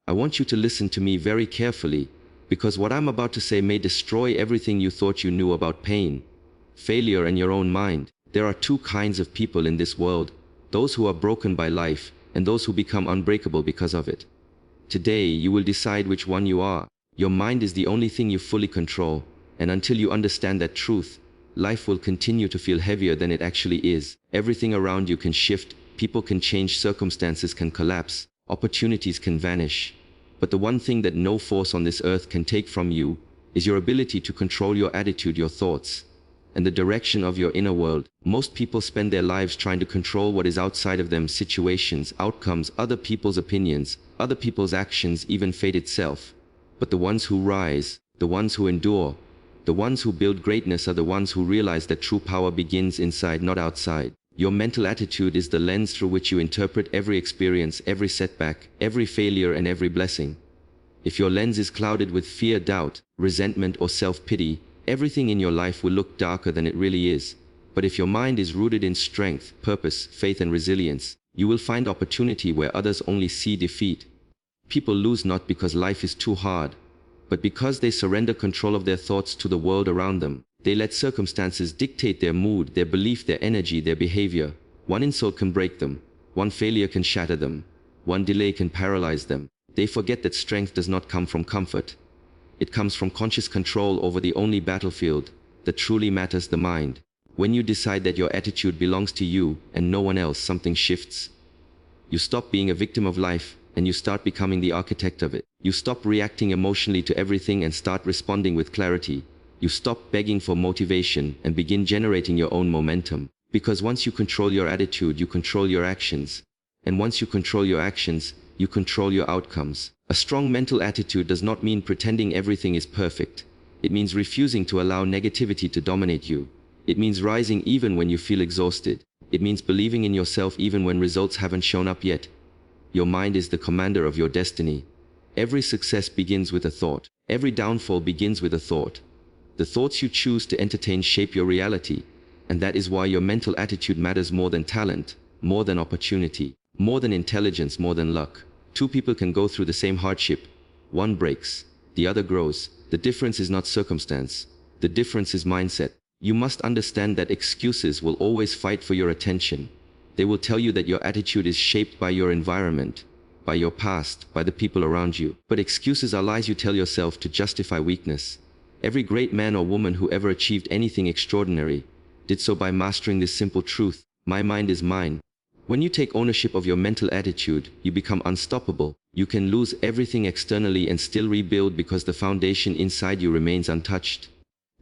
I want you to listen to me very carefully, because what I'm about to say may destroy everything you thought you knew about pain, failure, and your own mind. There are two kinds of people in this world: those who are broken by life, and those who become unbreakable because of it. Today, you will decide which one you are. Your mind is the only thing you fully control, and until you understand that truth, life will continue to feel heavier than it actually is. Everything around you can shift, people can change, circumstances can collapse, opportunities can vanish. But the one thing that no force on this earth can take from you is your ability to control your attitude, your thoughts, and the direction of your inner world. Most people spend their lives trying to control what is outside of them: situations, outcomes, other people's opinions, other people's actions, even fate itself. But the ones who rise, the ones who endure, the ones who build greatness are the ones who realize that true power begins inside, not outside. Your mental attitude is the lens through which you interpret every experience, every setback, every failure, and every blessing. If your lens is clouded with fear, doubt, resentment, or self-pity, everything in your life will look darker than it really is. But if your mind is rooted in strength, purpose, faith, and resilience, you will find opportunity where others only see defeat. People lose not because life is too hard, but because they surrender control of their thoughts to the world around them. They let circumstances dictate their mood, their belief, their energy, their behavior. One insult can break them. One failure can shatter them. One delay can paralyze them. They forget that strength does not come from comfort. It comes from conscious control over the only battlefield that truly matters, the mind. When you decide that your attitude belongs to you and no one else, something shifts. You stop being a victim of life, and you start becoming the architect of it. You stop reacting emotionally to everything and start responding with clarity. You stop begging for motivation and begin generating your own momentum. Because once you control your attitude, you control your actions. And once you control your actions, you control your outcomes. A strong mental attitude does not mean pretending everything is perfect. It means refusing to allow negativity to dominate you. It means rising even when you feel exhausted. It means believing in yourself even when results haven't shown up yet. Your mind is the commander of your destiny. Every success begins with a thought. Every downfall begins with a thought. The thoughts you choose to entertain shape your reality, and that is why your mental attitude matters more than talent, more than opportunity, more than intelligence, more than luck. Two people can go through the same hardship. One breaks, the other grows. The difference is not circumstance. The difference is mindset. You must understand that excuses will always fight for your attention. They will tell you that your attitude is shaped by your environment, by your past, by the people around you. But excuses are lies you tell yourself to justify weakness. Every great man or woman who ever achieved anything extraordinary did so by mastering this simple truth: my mind is mine. When you take ownership of your mental attitude, you become unstoppable. You can lose everything externally and still rebuild because the foundation inside you remains untouched.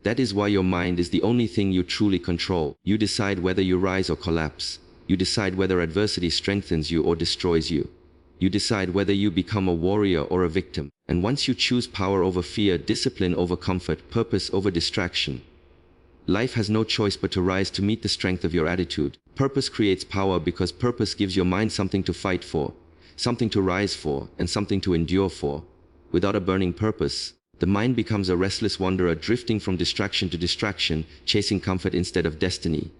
That is why your mind is the only thing you truly control. You decide whether you rise or collapse. You decide whether adversity strengthens you or destroys you. You decide whether you become a warrior or a victim. And once you choose power over fear, discipline over comfort, purpose over distraction, life has no choice but to rise to meet the strength of your attitude. Purpose creates power because purpose gives your mind something to fight for, something to rise for, and something to endure for. Without a burning purpose, the mind becomes a restless wanderer, drifting from distraction to distraction, chasing comfort instead of destiny.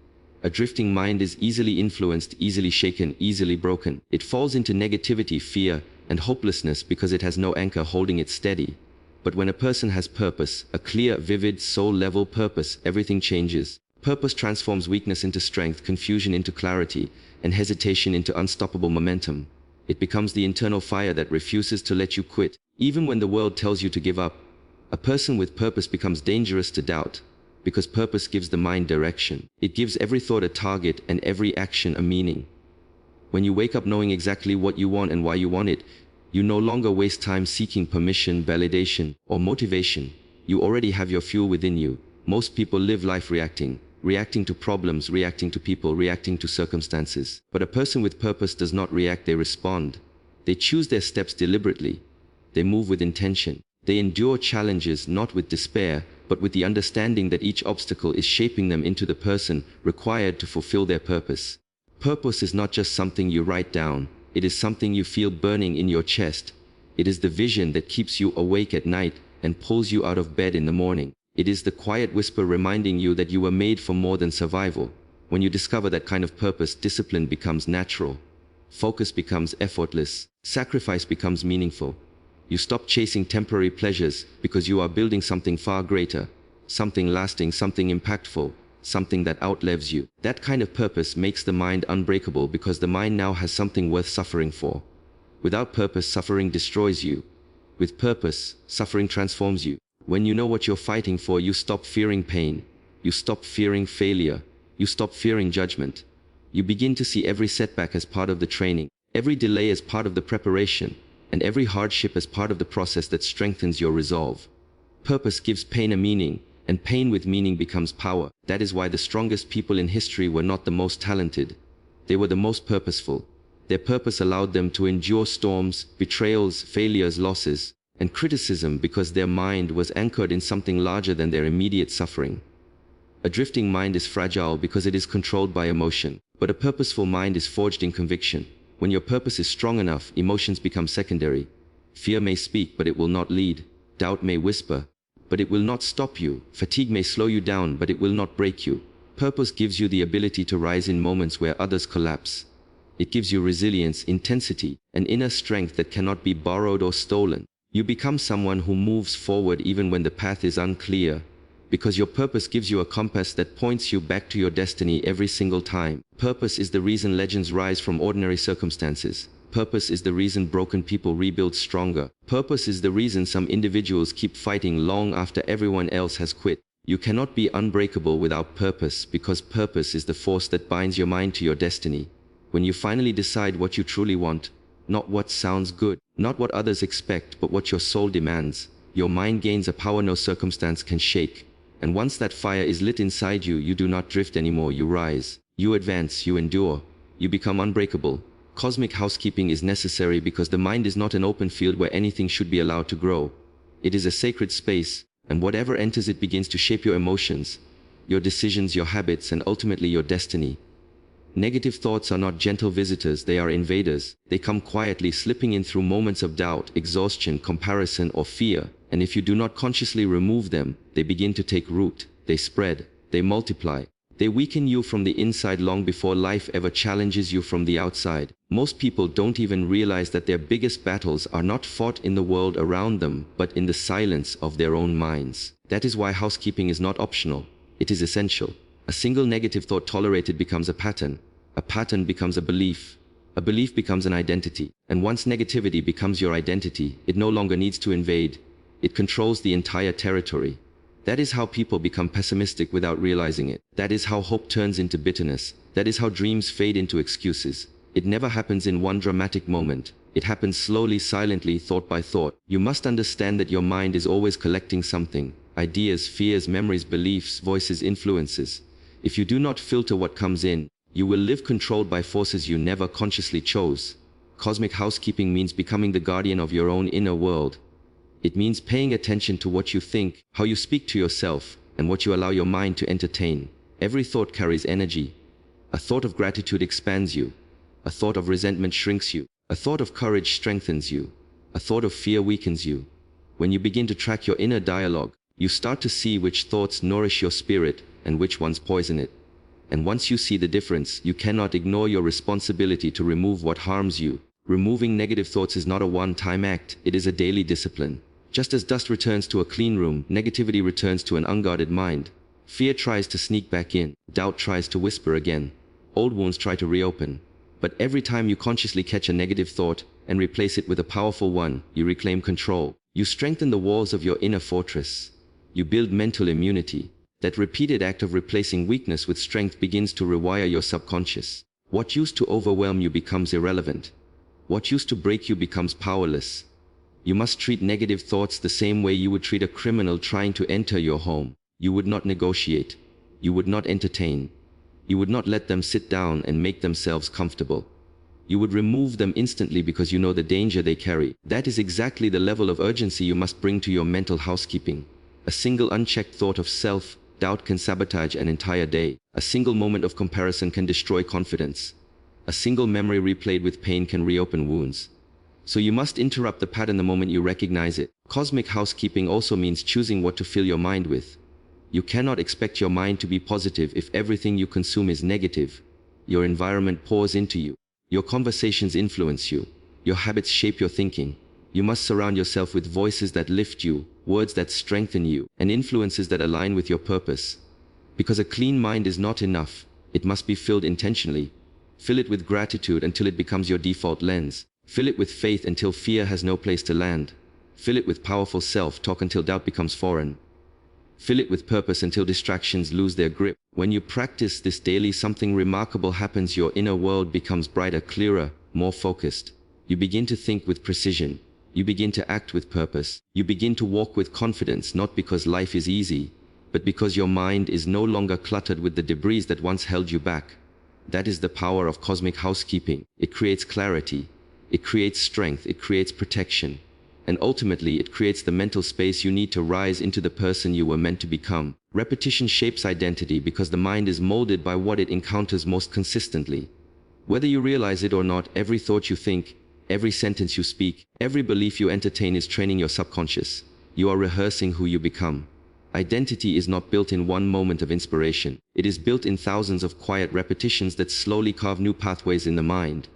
A drifting mind is easily influenced, easily shaken, easily broken. It falls into negativity, fear, and hopelessness because it has no anchor holding it steady. But when a person has purpose, a clear, vivid, soul-level purpose, everything changes. Purpose transforms weakness into strength, confusion into clarity, and hesitation into unstoppable momentum. It becomes the internal fire that refuses to let you quit, even when the world tells you to give up. A person with purpose becomes dangerous to doubt, because purpose gives the mind direction. It gives every thought a target and every action a meaning. When you wake up knowing exactly what you want and why you want it, you no longer waste time seeking permission, validation, or motivation. You already have your fuel within you. Most people live life reacting to problems, reacting to people, reacting to circumstances. But a person with purpose does not react, they respond. They choose their steps deliberately. They move with intention. They endure challenges not with despair, but with the understanding that each obstacle is shaping them into the person required to fulfill their purpose. Purpose is not just something you write down. It is something you feel burning in your chest. It is the vision that keeps you awake at night and pulls you out of bed in the morning. It is the quiet whisper reminding you that you were made for more than survival. When you discover that kind of purpose, discipline becomes natural. Focus becomes effortless. Sacrifice becomes meaningful. You stop chasing temporary pleasures because you are building something far greater, something lasting, something impactful, something that outlives you. That kind of purpose makes the mind unbreakable because the mind now has something worth suffering for. Without purpose, suffering destroys you. With purpose, suffering transforms you. When you know what you're fighting for, you stop fearing pain. You stop fearing failure. You stop fearing judgment. You begin to see every setback as part of the training, every delay as part of the preparation, and every hardship as part of the process that strengthens your resolve. Purpose gives pain a meaning, and pain with meaning becomes power. That is why the strongest people in history were not the most talented. They were the most purposeful. Their purpose allowed them to endure storms, betrayals, failures, losses, and criticism because their mind was anchored in something larger than their immediate suffering. A drifting mind is fragile because it is controlled by emotion, but a purposeful mind is forged in conviction. When your purpose is strong enough, emotions become secondary. Fear may speak, but it will not lead. Doubt may whisper, but it will not stop you. Fatigue may slow you down, but it will not break you. Purpose gives you the ability to rise in moments where others collapse. It gives you resilience, intensity, and inner strength that cannot be borrowed or stolen. You become someone who moves forward even when the path is unclear, because your purpose gives you a compass that points you back to your destiny every single time. Purpose is the reason legends rise from ordinary circumstances. Purpose is the reason broken people rebuild stronger. Purpose is the reason some individuals keep fighting long after everyone else has quit. You cannot be unbreakable without purpose, because purpose is the force that binds your mind to your destiny. When you finally decide what you truly want, not what sounds good, not what others expect, but what your soul demands, your mind gains a power no circumstance can shake. And once that fire is lit inside you, you do not drift anymore, you rise, you advance, you endure, you become unbreakable. Cosmic housekeeping is necessary because the mind is not an open field where anything should be allowed to grow. It is a sacred space, and whatever enters it begins to shape your emotions, your decisions, your habits, and ultimately your destiny. Negative thoughts are not gentle visitors, they are invaders. They come quietly, slipping in through moments of doubt, exhaustion, comparison, or fear. And if you do not consciously remove them, they begin to take root, they spread, they multiply. They weaken you from the inside long before life ever challenges you from the outside. Most people don't even realize that their biggest battles are not fought in the world around them, but in the silence of their own minds. That is why housekeeping is not optional, it is essential. A single negative thought tolerated becomes a pattern becomes a belief becomes an identity. And once negativity becomes your identity, it no longer needs to invade. It controls the entire territory. That is how people become pessimistic without realizing it. That is how hope turns into bitterness. That is how dreams fade into excuses. It never happens in one dramatic moment. It happens slowly, silently, thought by thought. You must understand that your mind is always collecting something. Ideas, fears, memories, beliefs, voices, influences. If you do not filter what comes in, you will live controlled by forces you never consciously chose. Cosmic housekeeping means becoming the guardian of your own inner world. It means paying attention to what you think, how you speak to yourself, and what you allow your mind to entertain. Every thought carries energy. A thought of gratitude expands you. A thought of resentment shrinks you. A thought of courage strengthens you. A thought of fear weakens you. When you begin to track your inner dialogue, you start to see which thoughts nourish your spirit and which ones poison it. And once you see the difference, you cannot ignore your responsibility to remove what harms you. Removing negative thoughts is not a one-time act, it is a daily discipline. Just as dust returns to a clean room, negativity returns to an unguarded mind. Fear tries to sneak back in, doubt tries to whisper again. Old wounds try to reopen. But every time you consciously catch a negative thought and replace it with a powerful one, you reclaim control. You strengthen the walls of your inner fortress. You build mental immunity. That repeated act of replacing weakness with strength begins to rewire your subconscious. What used to overwhelm you becomes irrelevant. What used to break you becomes powerless. You must treat negative thoughts the same way you would treat a criminal trying to enter your home. You would not negotiate. You would not entertain. You would not let them sit down and make themselves comfortable. You would remove them instantly because you know the danger they carry. That is exactly the level of urgency you must bring to your mental housekeeping. A single unchecked thought of self-doubt can sabotage an entire day. A single moment of comparison can destroy confidence. A single memory replayed with pain can reopen wounds. So you must interrupt the pattern the moment you recognize it. Cosmic housekeeping also means choosing what to fill your mind with. You cannot expect your mind to be positive if everything you consume is negative. Your environment pours into you. Your conversations influence you. Your habits shape your thinking. You must surround yourself with voices that lift you, words that strengthen you, and influences that align with your purpose. Because a clean mind is not enough. It must be filled intentionally. Fill it with gratitude until it becomes your default lens. Fill it with faith until fear has no place to land. Fill it with powerful self-talk until doubt becomes foreign. Fill it with purpose until distractions lose their grip. When you practice this daily, something remarkable happens. Your inner world becomes brighter, clearer, more focused. You begin to think with precision. You begin to act with purpose. You begin to walk with confidence, not because life is easy, but because your mind is no longer cluttered with the debris that once held you back. That is the power of cosmic housekeeping. It creates clarity. It creates strength. It creates protection. And ultimately, it creates the mental space you need to rise into the person you were meant to become. Repetition shapes identity because the mind is molded by what it encounters most consistently. Whether you realize it or not, every thought you think, every sentence you speak, every belief you entertain is training your subconscious. You are rehearsing who you become. Identity is not built in one moment of inspiration. It is built in thousands of quiet repetitions that slowly carve new pathways in the mind.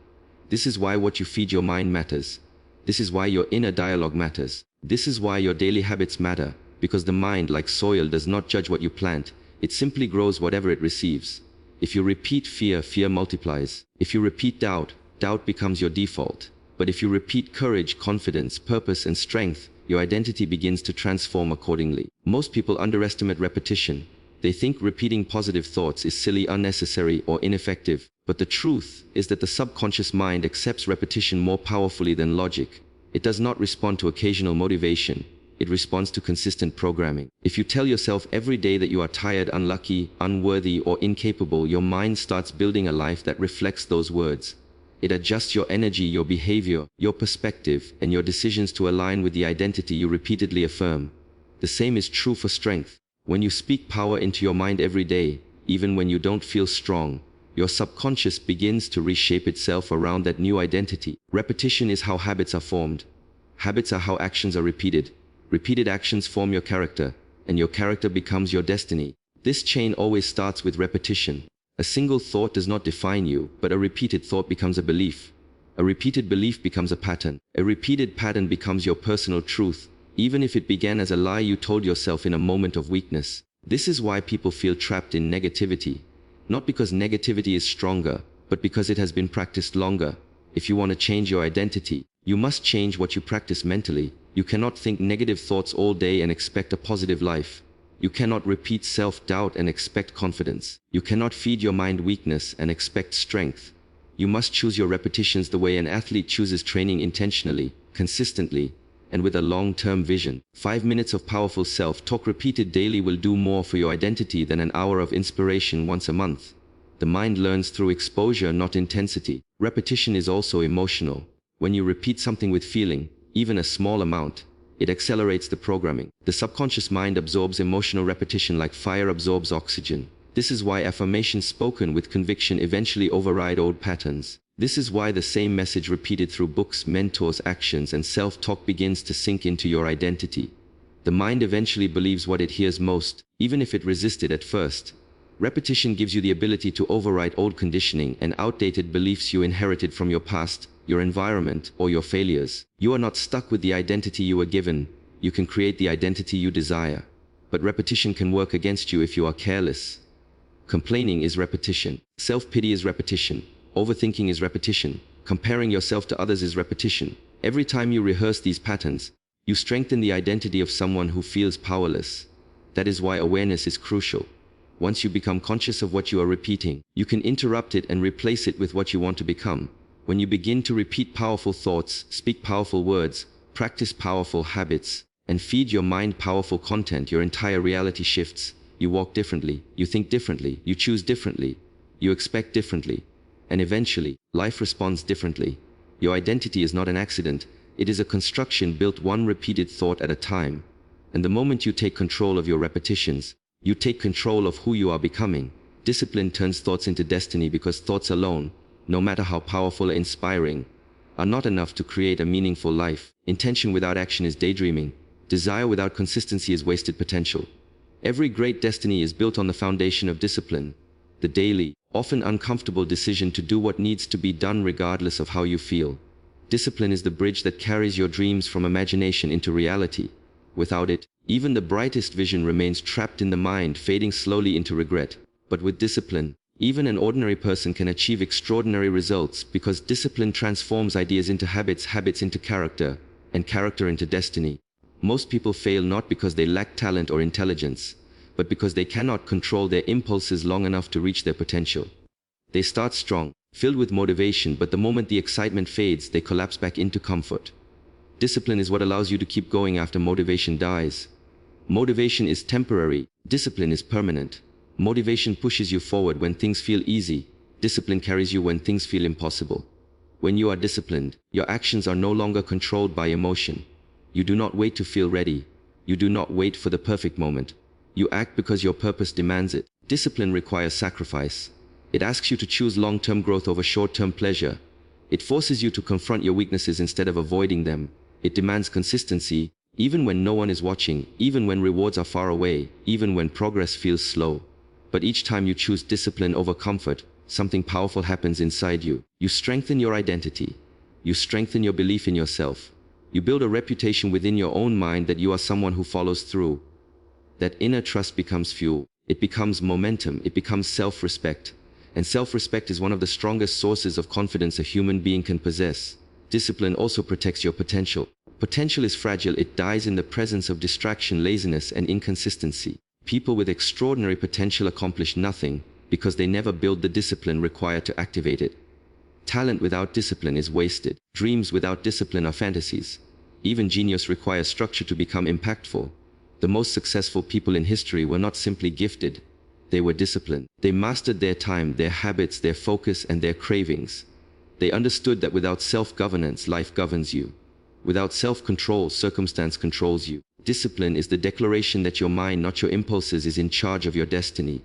This is why what you feed your mind matters. This is why your inner dialogue matters. This is why your daily habits matter, because the mind, like soil, does not judge what you plant. It simply grows whatever it receives. If you repeat fear, fear multiplies. If you repeat doubt, doubt becomes your default. But if you repeat courage, confidence, purpose, and strength, your identity begins to transform accordingly. Most people underestimate repetition. They think repeating positive thoughts is silly, unnecessary, or ineffective. But the truth is that the subconscious mind accepts repetition more powerfully than logic. It does not respond to occasional motivation. It responds to consistent programming. If you tell yourself every day that you are tired, unlucky, unworthy, or incapable, your mind starts building a life that reflects those words. It adjusts your energy, your behavior, your perspective, and your decisions to align with the identity you repeatedly affirm. The same is true for strength. When you speak power into your mind every day, even when you don't feel strong, your subconscious begins to reshape itself around that new identity. Repetition is how habits are formed. Habits are how actions are repeated. Repeated actions form your character, and your character becomes your destiny. This chain always starts with repetition. A single thought does not define you, but a repeated thought becomes a belief. A repeated belief becomes a pattern. A repeated pattern becomes your personal truth, even if it began as a lie you told yourself in a moment of weakness. This is why people feel trapped in negativity. Not because negativity is stronger, but because it has been practiced longer. If you want to change your identity, you must change what you practice mentally. You cannot think negative thoughts all day and expect a positive life. You cannot repeat self-doubt and expect confidence. You cannot feed your mind weakness and expect strength. You must choose your repetitions the way an athlete chooses training, intentionally, consistently, and with a long-term vision. 5 minutes of powerful self-talk repeated daily will do more for your identity than an hour of inspiration once a month. The mind learns through exposure, not intensity. Repetition is also emotional. When you repeat something with feeling, even a small amount, it accelerates the programming. The subconscious mind absorbs emotional repetition like fire absorbs oxygen. This is why affirmations spoken with conviction eventually override old patterns. This is why the same message repeated through books, mentors, actions, and self-talk begins to sink into your identity. The mind eventually believes what it hears most, even if it resisted at first. Repetition gives you the ability to override old conditioning and outdated beliefs you inherited from your past, your environment, or your failures. You are not stuck with the identity you were given. You can create the identity you desire. But repetition can work against you if you are careless. Complaining is repetition. Self-pity is repetition. Overthinking is repetition. Comparing yourself to others is repetition. Every time you rehearse these patterns, you strengthen the identity of someone who feels powerless. That is why awareness is crucial. Once you become conscious of what you are repeating, you can interrupt it and replace it with what you want to become. When you begin to repeat powerful thoughts, speak powerful words, practice powerful habits, and feed your mind powerful content, your entire reality shifts. You walk differently, you think differently, you choose differently, you expect differently, and eventually, life responds differently. Your identity is not an accident, it is a construction built one repeated thought at a time. And the moment you take control of your repetitions, you take control of who you are becoming. Discipline turns thoughts into destiny because thoughts alone, no matter how powerful or inspiring, are not enough to create a meaningful life. Intention without action is daydreaming. Desire without consistency is wasted potential. Every great destiny is built on the foundation of discipline. The daily, often uncomfortable decision to do what needs to be done regardless of how you feel. Discipline is the bridge that carries your dreams from imagination into reality. Without it, even the brightest vision remains trapped in the mind, fading slowly into regret. But with discipline, even an ordinary person can achieve extraordinary results, because discipline transforms ideas into habits, habits into character, and character into destiny. Most people fail not because they lack talent or intelligence, but because they cannot control their impulses long enough to reach their potential. They start strong, filled with motivation, but the moment the excitement fades, they collapse back into comfort. Discipline is what allows you to keep going after motivation dies. Motivation is temporary, discipline is permanent. Motivation pushes you forward when things feel easy. Discipline carries you when things feel impossible. When you are disciplined, your actions are no longer controlled by emotion. You do not wait to feel ready. You do not wait for the perfect moment. You act because your purpose demands it. Discipline requires sacrifice. It asks you to choose long-term growth over short-term pleasure. It forces you to confront your weaknesses instead of avoiding them. It demands consistency, even when no one is watching, even when rewards are far away, even when progress feels slow. But each time you choose discipline over comfort, something powerful happens inside you. You strengthen your identity. You strengthen your belief in yourself. You build a reputation within your own mind that you are someone who follows through. That inner trust becomes fuel. It becomes momentum. It becomes self-respect. And self-respect is one of the strongest sources of confidence a human being can possess. Discipline also protects your potential. Potential is fragile. It dies in the presence of distraction, laziness, and inconsistency. People with extraordinary potential accomplish nothing because they never build the discipline required to activate it. Talent without discipline is wasted. Dreams without discipline are fantasies. Even genius requires structure to become impactful. The most successful people in history were not simply gifted. They were disciplined. They mastered their time, their habits, their focus, and their cravings. They understood that without self-governance, life governs you. Without self-control, circumstance controls you. Discipline is the declaration that your mind, not your impulses, is in charge of your destiny.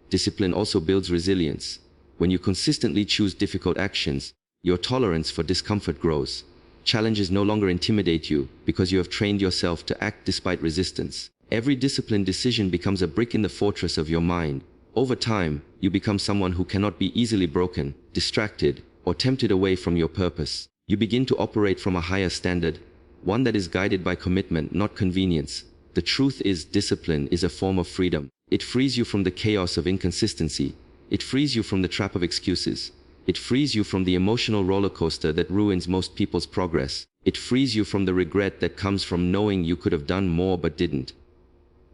Discipline also builds resilience. When you consistently choose difficult actions, your tolerance for discomfort grows. Challenges no longer intimidate you because you have trained yourself to act despite resistance. Every disciplined decision becomes a brick in the fortress of your mind. Over time, you become someone who cannot be easily broken, distracted, or tempted away from your purpose. You begin to operate from a higher standard, one that is guided by commitment, not convenience. The truth is, discipline is a form of freedom. It frees you from the chaos of inconsistency. It frees you from the trap of excuses. It frees you from the emotional roller coaster that ruins most people's progress. It frees you from the regret that comes from knowing you could have done more but didn't.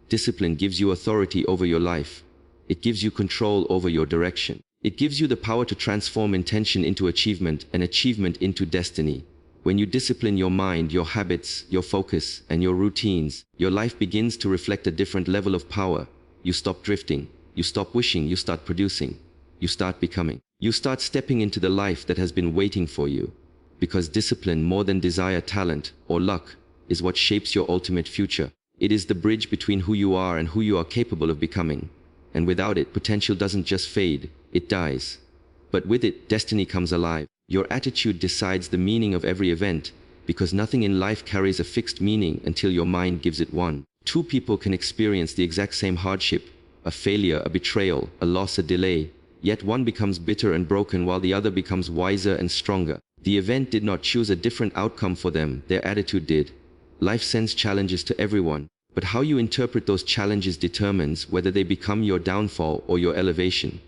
Discipline gives you authority over your life. It gives you control over your direction. It gives you the power to transform intention into achievement and achievement into destiny. When you discipline your mind, your habits, your focus, and your routines, your life begins to reflect a different level of power. You stop drifting. You stop wishing. You start producing. You start becoming. You start stepping into the life that has been waiting for you. Because discipline, more than desire, talent, or luck, is what shapes your ultimate future. It is the bridge between who you are and who you are capable of becoming. And without it, potential doesn't just fade, it dies. But with it, destiny comes alive. Your attitude decides the meaning of every event, because nothing in life carries a fixed meaning until your mind gives it one. Two people can experience the exact same hardship, a failure, a betrayal, a loss, a delay, yet one becomes bitter and broken while the other becomes wiser and stronger. The event did not choose a different outcome for them, their attitude did. Life sends challenges to everyone, but how you interpret those challenges determines whether they become your downfall or your elevation.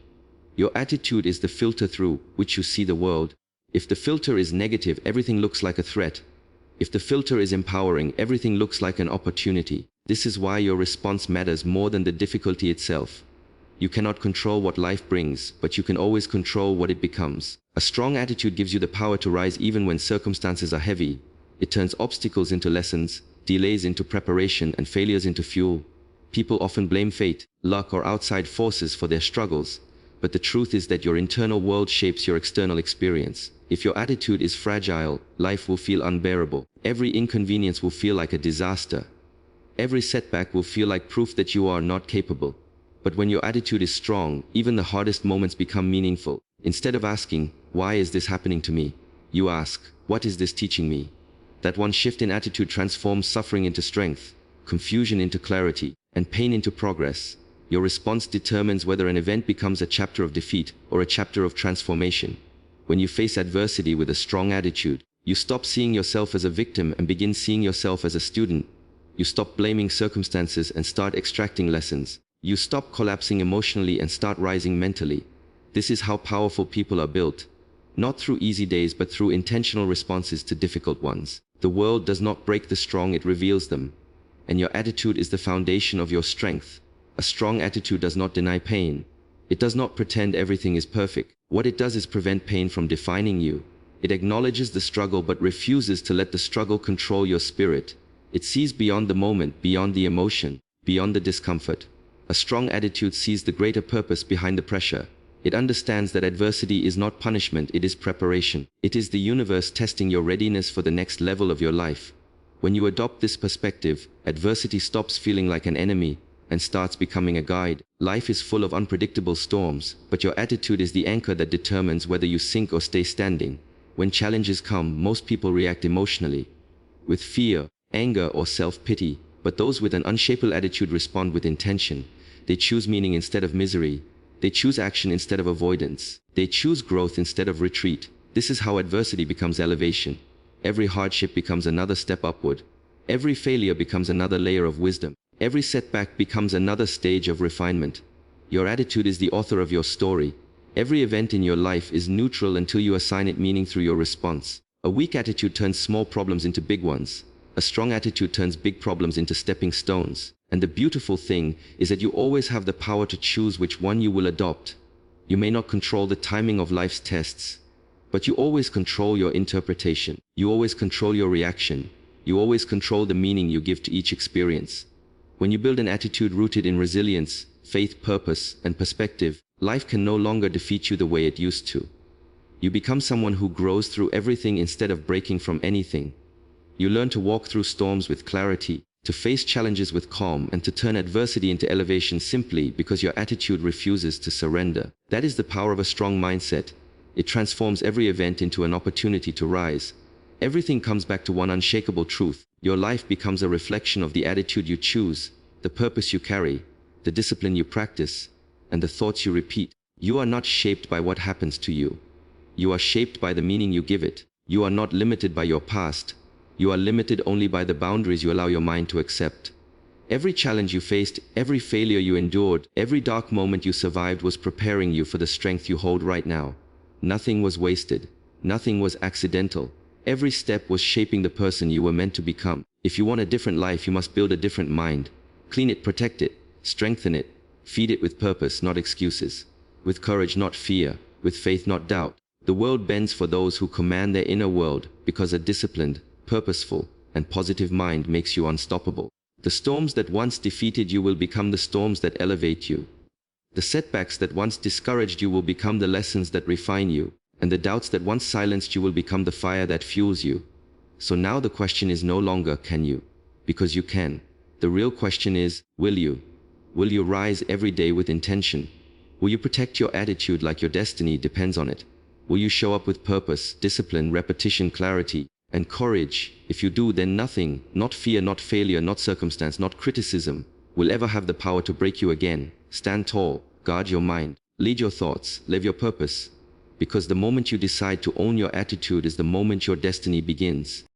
Your attitude is the filter through which you see the world. If the filter is negative, everything looks like a threat. If the filter is empowering, everything looks like an opportunity. This is why your response matters more than the difficulty itself. You cannot control what life brings, but you can always control what it becomes. A strong attitude gives you the power to rise even when circumstances are heavy. It turns obstacles into lessons, delays into preparation, and failures into fuel. People often blame fate, luck, or outside forces for their struggles, but the truth is that your internal world shapes your external experience. If your attitude is fragile, life will feel unbearable. Every inconvenience will feel like a disaster. Every setback will feel like proof that you are not capable. But when your attitude is strong, even the hardest moments become meaningful. Instead of asking, "Why is this happening to me?" you ask, "What is this teaching me?" That one shift in attitude transforms suffering into strength, confusion into clarity, and pain into progress. Your response determines whether an event becomes a chapter of defeat or a chapter of transformation. When you face adversity with a strong attitude, You stop seeing yourself as a victim and begin seeing yourself as a student. You stop blaming circumstances and start extracting lessons. You stop collapsing emotionally and start rising mentally. This is how powerful people are built. Not through easy days, but through intentional responses to difficult ones. The world does not break the strong, it reveals them. And your attitude is the foundation of your strength. A strong attitude does not deny pain. It does not pretend everything is perfect. What it does is prevent pain from defining you. It acknowledges the struggle but refuses to let the struggle control your spirit. It sees beyond the moment, beyond the emotion, beyond the discomfort. A strong attitude sees the greater purpose behind the pressure. It understands that adversity is not punishment, it is preparation. It is the universe testing your readiness for the next level of your life. When you adopt this perspective, adversity stops feeling like an enemy and starts becoming a guide. Life is full of unpredictable storms, but your attitude is the anchor that determines whether you sink or stay standing. When challenges come, most people react emotionally, with fear, anger, or self-pity, but those with an unshapable attitude respond with intention. They choose meaning instead of misery. They choose action instead of avoidance. They choose growth instead of retreat. This is how adversity becomes elevation. Every hardship becomes another step upward. Every failure becomes another layer of wisdom. Every setback becomes another stage of refinement. Your attitude is the author of your story. Every event in your life is neutral until you assign it meaning through your response. A weak attitude turns small problems into big ones. A strong attitude turns big problems into stepping stones. And the beautiful thing is that you always have the power to choose which one you will adopt. You may not control the timing of life's tests, but you always control your interpretation. You always control your reaction. You always control the meaning you give to each experience. When you build an attitude rooted in resilience, faith, purpose, and perspective, life can no longer defeat you the way it used to. You become someone who grows through everything instead of breaking from anything. You learn to walk through storms with clarity, to face challenges with calm, and to turn adversity into elevation simply because your attitude refuses to surrender. That is the power of a strong mindset. It transforms every event into an opportunity to rise. Everything comes back to one unshakable truth. Your life becomes a reflection of the attitude you choose, the purpose you carry, the discipline you practice, and the thoughts you repeat. You are not shaped by what happens to you. You are shaped by the meaning you give it. You are not limited by your past. You are limited only by the boundaries you allow your mind to accept. Every challenge you faced, every failure you endured, every dark moment you survived was preparing you for the strength you hold right now. Nothing was wasted. Nothing was accidental. Every step was shaping the person you were meant to become. If you want a different life, you must build a different mind. Clean it, protect it, strengthen it, feed it with purpose, not excuses, with courage, not fear, with faith, not doubt. The world bends for those who command their inner world, because a disciplined, purposeful, and positive mind makes you unstoppable. The storms that once defeated you will become the storms that elevate you. The setbacks that once discouraged you will become the lessons that refine you, and the doubts that once silenced you will become the fire that fuels you. So now the question is no longer can you, because you can. The real question is, will you? Will you rise every day with intention? Will you protect your attitude like your destiny depends on it? Will you show up with purpose, discipline, repetition, clarity, and courage? If you do, then nothing, not fear, not failure, not circumstance, not criticism, will ever have the power to break you again. Stand tall, guard your mind, lead your thoughts, live your purpose. Because the moment you decide to own your attitude is the moment your destiny begins.